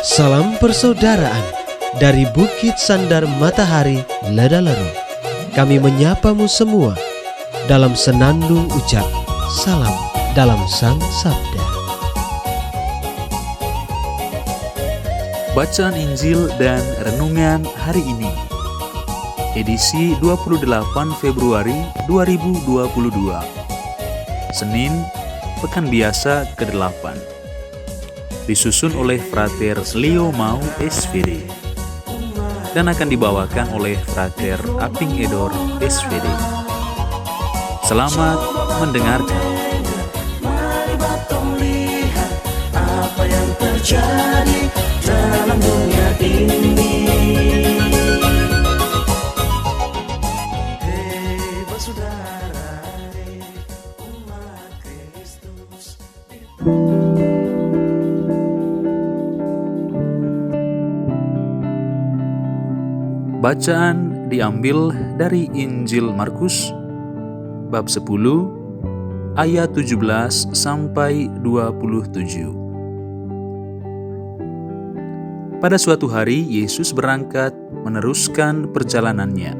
Salam persaudaraan dari Bukit Sandar Matahari Ledalero. Kami menyapamu semua dalam senandung ucap salam dalam Sang Sabda. Bacaan Injil dan Renungan hari ini, edisi 28 Februari 2022, Senin, Pekan Biasa ke-8. Disusun oleh Frater Leo Mau SVD dan akan dibawakan oleh Frater Aping Edor SVD. Selamat mendengarkan. Mari batong lihat apa yang terjadi dalam dunia ini. Hei bersaudara, umat Kristus. Bacaan diambil dari Injil Markus bab 10 ayat 17 sampai 27. Pada suatu hari Yesus berangkat meneruskan perjalanannya.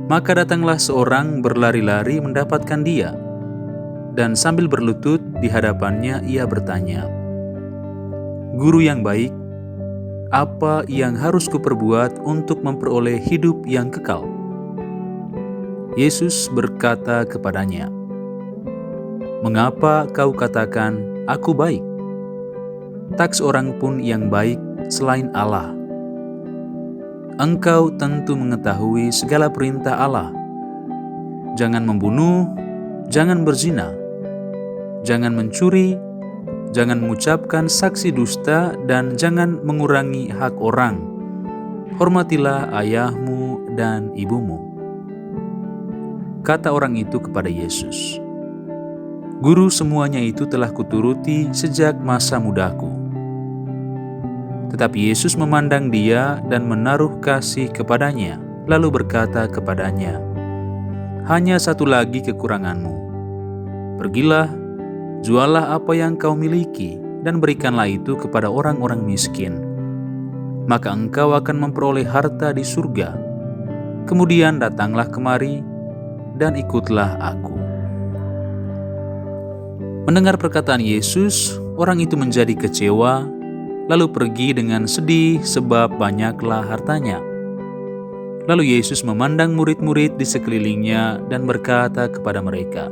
Maka datanglah seorang berlari-lari mendapatkan dia, dan sambil berlutut di hadapannya ia bertanya, "Guru yang baik, apa yang harus kuperbuat untuk memperoleh hidup yang kekal?" Yesus berkata kepadanya, "Mengapa kau katakan, 'Aku baik'? Tak seorang pun yang baik selain Allah. Engkau tentu mengetahui segala perintah Allah. Jangan membunuh, jangan berzina, jangan mencuri, jangan mengucapkan saksi dusta, dan jangan mengurangi hak orang. Hormatilah ayahmu dan ibumu." Kata orang itu kepada Yesus, "Guru, semuanya itu telah kuturuti sejak masa mudaku." Tetapi Yesus memandang dia dan menaruh kasih kepadanya, lalu berkata kepadanya, "Hanya satu lagi kekuranganmu. Pergilah, jualah apa yang kau miliki, dan berikanlah itu kepada orang-orang miskin. Maka engkau akan memperoleh harta di surga. Kemudian datanglah kemari, dan ikutlah aku." Mendengar perkataan Yesus, orang itu menjadi kecewa, lalu pergi dengan sedih sebab banyaklah hartanya. Lalu Yesus memandang murid-murid di sekelilingnya dan berkata kepada mereka,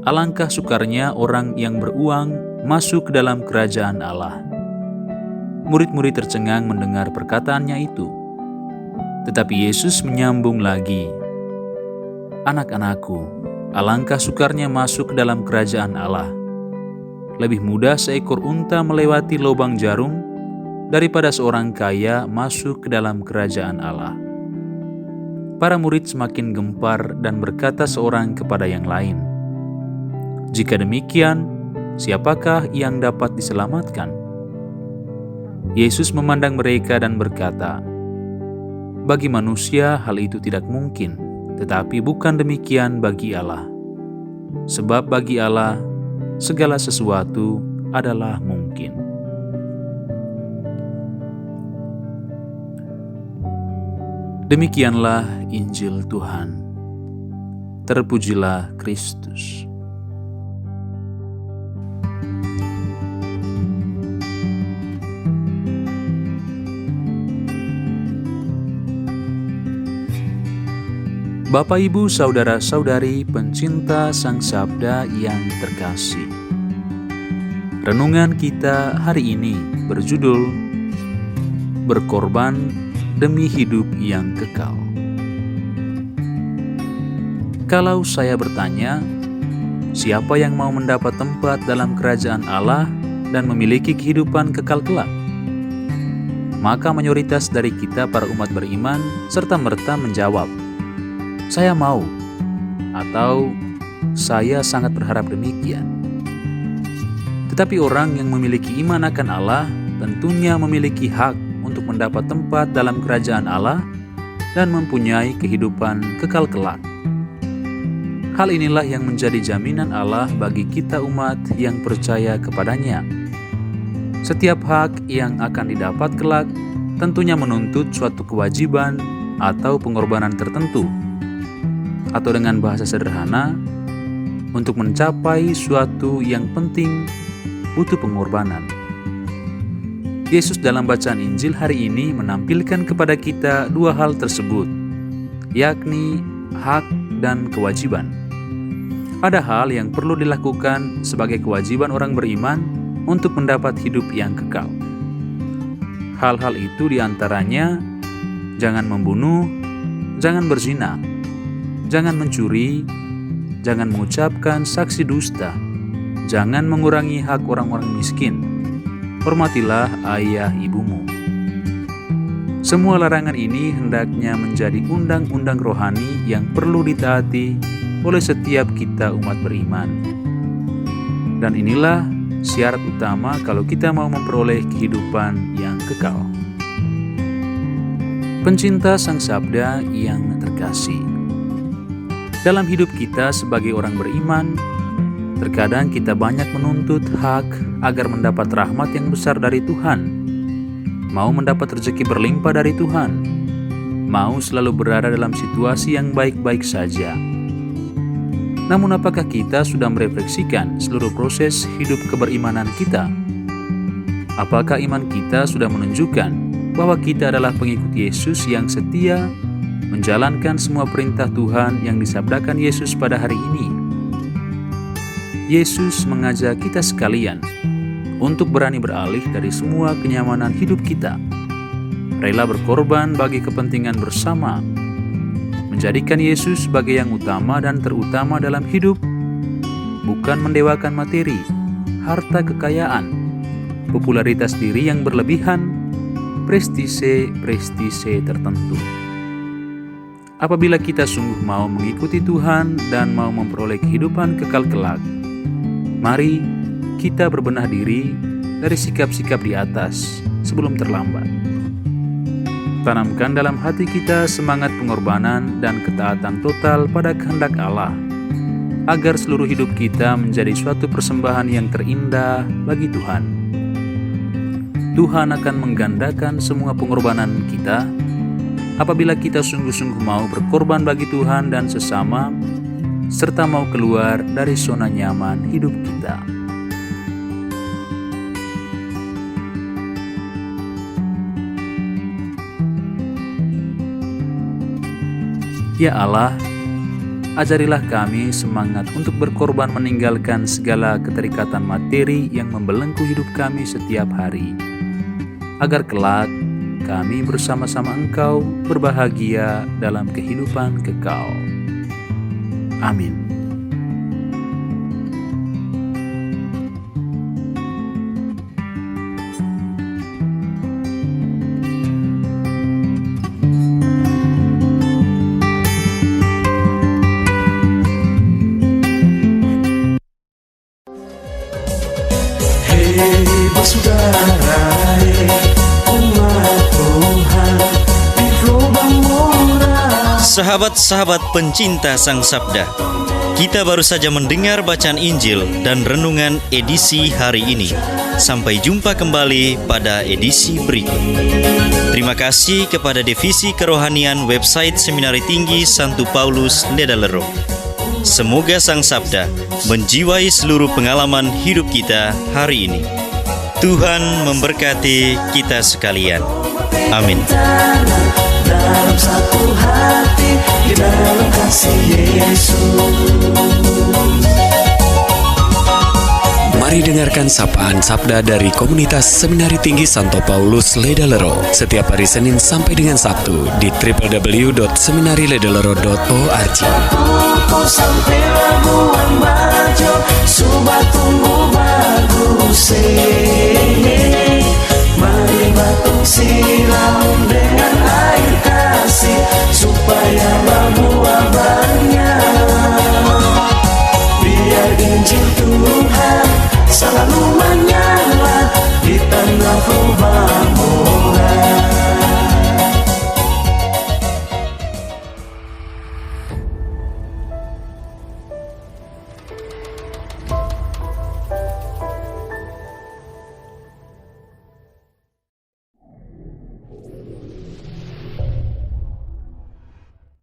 "Alangkah sukarnya orang yang beruang masuk ke dalam kerajaan Allah." Murid-murid tercengang mendengar perkataannya itu. Tetapi Yesus menyambung lagi, "Anak-anakku, alangkah sukarnya masuk ke dalam kerajaan Allah. Lebih mudah seekor unta melewati lubang jarum daripada seorang kaya masuk ke dalam kerajaan Allah." Para murid semakin gempar dan berkata seorang kepada yang lain, "Jika demikian, siapakah yang dapat diselamatkan?" Yesus memandang mereka dan berkata, "Bagi manusia hal itu tidak mungkin, tetapi bukan demikian bagi Allah. Sebab bagi Allah, segala sesuatu adalah mungkin." Demikianlah Injil Tuhan. Terpujilah Kristus. Bapak, Ibu, saudara-saudari pencinta Sang Sabda yang terkasih. Renungan kita hari ini berjudul Berkorban demi hidup yang kekal. Kalau saya bertanya, siapa yang mau mendapat tempat dalam kerajaan Allah dan memiliki kehidupan kekal kelak? Maka mayoritas dari kita para umat beriman serta-merta menjawab, "Saya mau," atau "Saya sangat berharap demikian." Tetapi orang yang memiliki iman akan Allah tentunya memiliki hak untuk mendapat tempat dalam kerajaan Allah dan mempunyai kehidupan kekal kelak. Hal inilah yang menjadi jaminan Allah bagi kita umat yang percaya kepadanya. Setiap hak yang akan didapat kelak tentunya menuntut suatu kewajiban atau pengorbanan tertentu. Atau dengan bahasa sederhana, untuk mencapai suatu yang penting butuh pengorbanan. Yesus dalam bacaan Injil hari ini menampilkan kepada kita dua hal tersebut, yakni hak dan kewajiban. Ada hal yang perlu dilakukan sebagai kewajiban orang beriman untuk mendapat hidup yang kekal. Hal-hal itu diantaranya jangan membunuh, jangan berzina, jangan mencuri, jangan mengucapkan saksi dusta, jangan mengurangi hak orang-orang miskin, hormatilah ayah ibumu. Semua larangan ini hendaknya menjadi undang-undang rohani yang perlu ditaati oleh setiap kita umat beriman. Dan inilah syarat utama kalau kita mau memperoleh kehidupan yang kekal. Pencinta Sang Sabda yang terkasih, dalam hidup kita sebagai orang beriman, terkadang kita banyak menuntut hak agar mendapat rahmat yang besar dari Tuhan, mau mendapat rezeki berlimpah dari Tuhan, mau selalu berada dalam situasi yang baik-baik saja. Namun apakah kita sudah merefleksikan seluruh proses hidup keberimanan kita? Apakah iman kita sudah menunjukkan bahwa kita adalah pengikut Yesus yang setia menjalankan semua perintah Tuhan yang disabdakan Yesus pada hari ini? Yesus mengajak kita sekalian untuk berani beralih dari semua kenyamanan hidup kita, rela berkorban bagi kepentingan bersama, menjadikan Yesus sebagai yang utama dan terutama dalam hidup, bukan mendewakan materi, harta kekayaan, popularitas diri yang berlebihan, prestise tertentu. Apabila kita sungguh mau mengikuti Tuhan dan mau memperoleh kehidupan kekal kelak, mari kita berbenah diri dari sikap-sikap di atas sebelum terlambat. Tanamkan dalam hati kita semangat pengorbanan dan ketaatan total pada kehendak Allah, agar seluruh hidup kita menjadi suatu persembahan yang terindah bagi Tuhan. Tuhan akan menggandakan semua pengorbanan kita apabila kita sungguh-sungguh mau berkorban bagi Tuhan dan sesama, serta mau keluar dari zona nyaman hidup kita. Ya Allah, ajarilah kami semangat untuk berkorban meninggalkan segala keterikatan materi yang membelenggu hidup kami setiap hari, agar kelak kami bersama-sama Engkau berbahagia dalam kehidupan kekal. Amin. Bersaudara, umat Tuhan di lubang murah. Sahabat-sahabat pencinta Sang Sabda, kita baru saja mendengar bacaan Injil dan renungan edisi hari ini. Sampai jumpa kembali pada edisi berikut. Terima kasih kepada Divisi Kerohanian website Seminari Tinggi Santo Paulus Ledalero. Semoga Sang Sabda menjiwai seluruh pengalaman hidup kita hari ini. Tuhan memberkati kita sekalian. Amin. Dalam satu hati, di dalam kasih Yesus. Mari dengarkan sapaan sabda dari komunitas Seminari Tinggi Santo Paulus Ledalero setiap hari Senin sampai dengan Sabtu di www.seminariledalero.org. Kau sampai Labuan Bajo, Subah tumbuh bagus. Mari batung sing